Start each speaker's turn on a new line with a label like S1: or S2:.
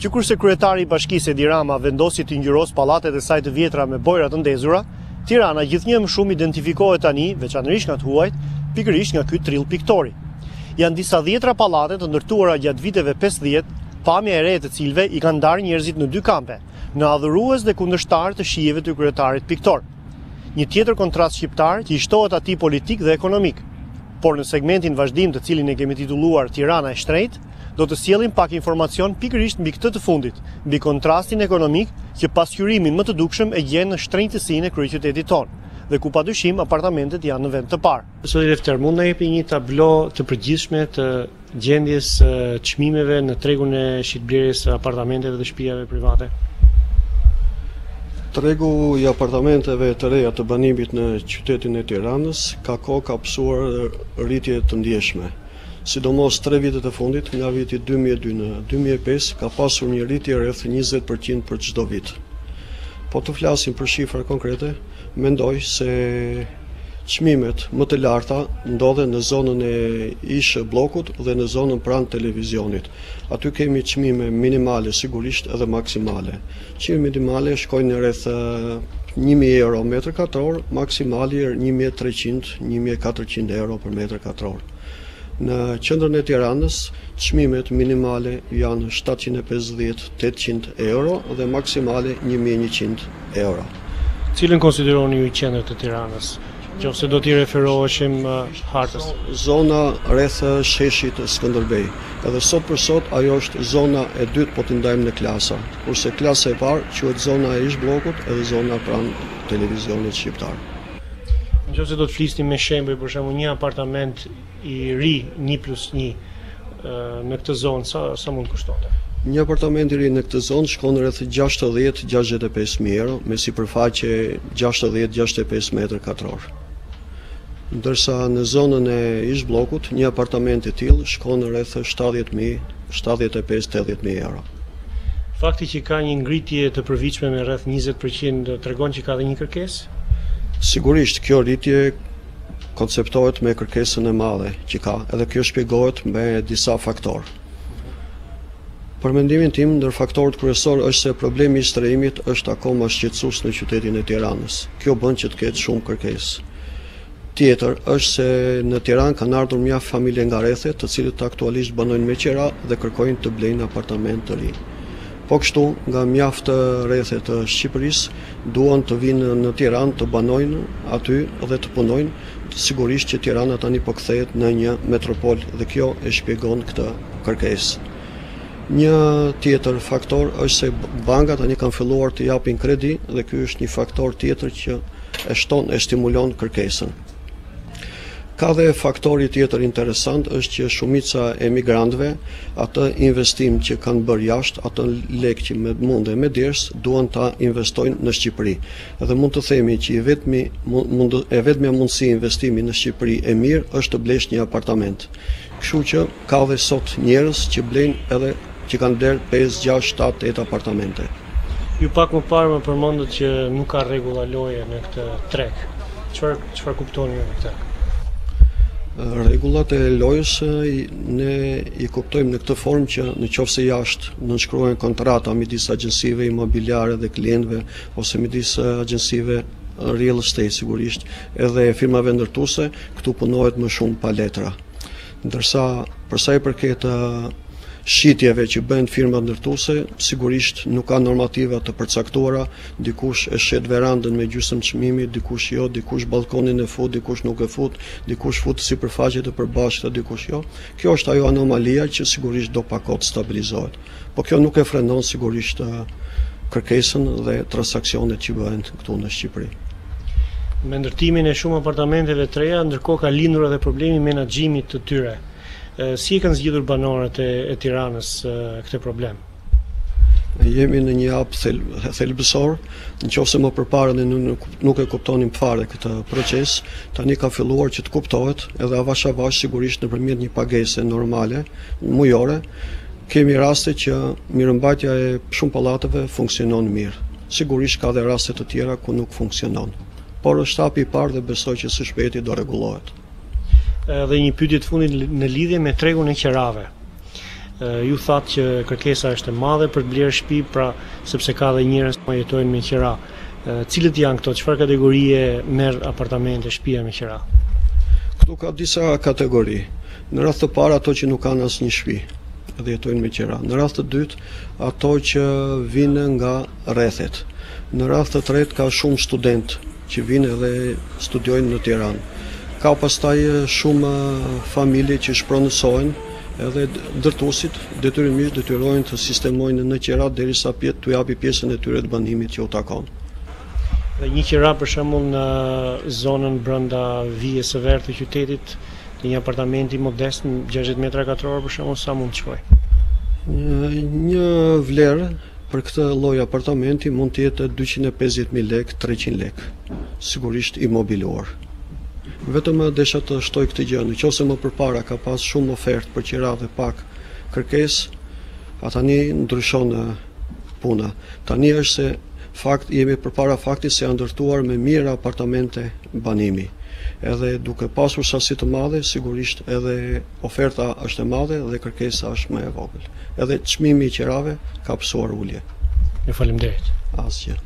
S1: që kurse kryetari i Bashkisë Edi Rama vendosi të ngjyros pallatet e saj të vjetra me bojra të ndezura, Tirana gjithnjë më shumë identifikohet tani, veçanërisht nga të huajt, pikërisht nga ky trill piktori. Janë disa dhjetra pallate të ndërtuara gjatë viteve 50, pamja e re të cilëve i kanë ndarë njerëzit në dy kampe, në adhurues dhe kundërshtar të shijeve të kryetarit piktor. Një tjetër kontrast shqiptar që i shtohet atij politik dhe ekonomik. Por në segmentin vazhdim të cilin e kemi titulluar Tirana e shtrejtë, do të sjellim pak informacion pikërisht mbi këtë të fundit, mbi kontrastin ekonomik që pasqyrimin më të dukshëm e gjen në shtrenjtësinë e kryeqytetit tonë, dhe ku padyshim apartamentet janë në vend të parë.
S2: Zoti Lefter, mund na jepni një tablo të përgjithshme të gjendjes çmimeve në tregun e shitblerjes së apartamenteve dhe shtëpive private?
S3: Tregu i apartamenteve të reja të banimit në qytetin e Tiranës ka pasur rritje të ndjeshme. Sidomos 3 vitet e fundit, nga viti 2002 në 2005, ka pasur një rritje rreth 20% për çdo vit. Po të flasim për shifra konkrete, mendoj se çmimet më të larta ndodhen në zonën e ish bllokut dhe në zonën pranë televizionit. Aty kemi çmime minimale sigurisht edhe maksimale. Çmime minimale shkojnë rreth 1.000 euro metër katror, maksimali 1.300-1.400 euro për metër katror. Në qendrën e Tiranës, çmimet minimale janë 750-800 euro dhe maksimale 1.100 euro.
S2: Cilën konsideroni ju qendër të Tiranës? Nëse do t'i referoheshim hartës.
S3: Zona rreth sheshit Skënderbej. Edhe sot për sot ajo është zona e dytë po t'i ndajmë në klasa, kurse klasa e parë quhet zona e ish bllokut edhe zona pranë televizionit shqiptar.
S2: Nëse do të flisnim me shembuj, për shembull një apartament i ri 1+1 në këtë zonë, sa mund kushtonte?
S3: Një apartament i ri në këtë zonë shkon rreth 60-65.000 euro me sipërfaqe 60-65 metër katror. Ndërsa në zonën e ish bllokut, një apartament i tillë shkon rreth 75-80.000 euro.
S2: Fakti që ka një ngritje të përvitshme me rreth 20% tregon që ka dhe një kërkesë?
S3: Sigurisht kjo rritje konceptohet me kërkesën e madhe që ka, edhe kjo shpjegohet me disa faktorë. Për mendimin tim, ndër faktorët kryesor është se problemi i shtrëngimit është akoma shqetësues në qytetin e Tiranës. Kjo bën që të ketë shumë kërkesë. Tjetër është se në Tiranë kanë ardhur mjaft familje nga rrethet, të cilët aktualisht banojnë me qira dhe kërkojnë të blejnë apartament të ri. Po kështu, nga mjaft rrethet të Shqipërisë duan të vinë në Tiranë të banojnë aty dhe të punojnë, sigurisht që Tirana tani po kthehet në një metropol dhe kjo e shpjegon këtë kërkesë. Një tjetër faktor është se bankat tani kanë filluar të japin kredi dhe ky është një faktor tjetër që e stimulon kërkesën. Ka dhe faktori tjetër interesant është që shumica e migrantëve, atë investim që kanë bërë jashtë, atë lek që me munde me ders, duan ta investojnë në Shqipëri. Dhe mund të themi që vetmja mundësi investimi në Shqipëri e mirë është të blesh një apartament. Kështu që ka dhe sot njerëz që blejnë edhe që kanë bler 5, 6, 7, 8 apartamente.
S2: Ju pak më parë më përmendët që nuk ka rregulla loje në këtë treg. Çfarë kuptoni ju me këtë?
S3: Rregullat e lojës ne i kuptojmë në këtë formë që nëse jashtë nënshkruhen kontrata midis agjencive imobiliare dhe klientëve ose midis agjencive real estate sigurisht edhe firmave ndërtuese, këtu punohet më shumë pa letra. Ndërsa për sa i përket shitjeve që bëhen firmat ndërtuese, sigurisht nuk ka normativa të përcaktuara, dikush e shet verandën me gjysmë çmimi, dikush jo, dikush balkonin e fut, dikush nuk e fut, dikush fut sipërfaqe të përbashkëta, dikush jo. Kjo është ajo anomalia që sigurisht do pakot stabilizohet. Po kjo nuk e frenon sigurisht kërkesën dhe transaksionet që bëhen këtu në Shqipëri.
S2: Me ndërtimin e shumë apartamenteve të reja, ndërkohë ka lindur edhe problemi menaxhimit të tyre. Si e kanë zgjidhur banorët e Tiranës këtë problem?
S3: Jemi në një hap thelbësor, nëse më përpara ne nuk e kuptonim fare këtë proces, tani ka filluar që të kuptohet edhe avash avash sigurisht nëpërmjet një pagese normale, mujore, kemi raste që mirëmbajtja e shumë pallateve funksionon mirë. Sigurisht ka dhe raste të tjera ku nuk funksionon. Por është hapi i parë dhe besoj që së shpejti do rregullohet.
S2: Dhe një pyetje të fundit në lidhje me tregun e qerave. Ju thatë që kërkesa është e madhe për të blerë shtëpi, pra sepse ka dhe njerëz që jetojnë me qira. Cilët janë këto? Çfarë kategorie merr apartamente, shtëpia me qira?
S3: Këtu ka disa kategori. Në radh të parë ato që nuk kanë asnjë shtëpi dhe jetojnë me qira. Në radh të dytë ato që vinë nga rrethet. Në radh të tretë ka shumë student që vinë dhe studiojnë në Tiranë. Ka pastaj shumë familje që shpronësohen, edhe ndërtuesit detyrimisht detyrojnë të sistemojnë në qira derisa t'u japi pjesën e tyre të banimit që u takon.
S2: Dhe një qira për shembull në zonën brenda vijes së verë të qytetit, në një apartamenti modest në 60 metra katror për shembull, sa mund të shkojë?
S3: Një vlerë për këtë lloj apartamenti mund të jetë 250.000 lekë, 300 lekë, sigurisht imobiluar. Vetëm desha të shtoj këtë gjë, nëse më përpara ka pas shumë ofertë për qira dhe pak kërkesë, tani ndryshon puna. Tani është se jemi përpara faktit se janë ndërtuar me mirë apartamente banimi. Edhe duke pasur sasi të madhe, sigurisht edhe oferta është e madhe dhe kërkesa është më e vogël. Edhe çmimi i qirave ka pësuar ulje.
S2: Ju faleminderit.
S3: Asgjë.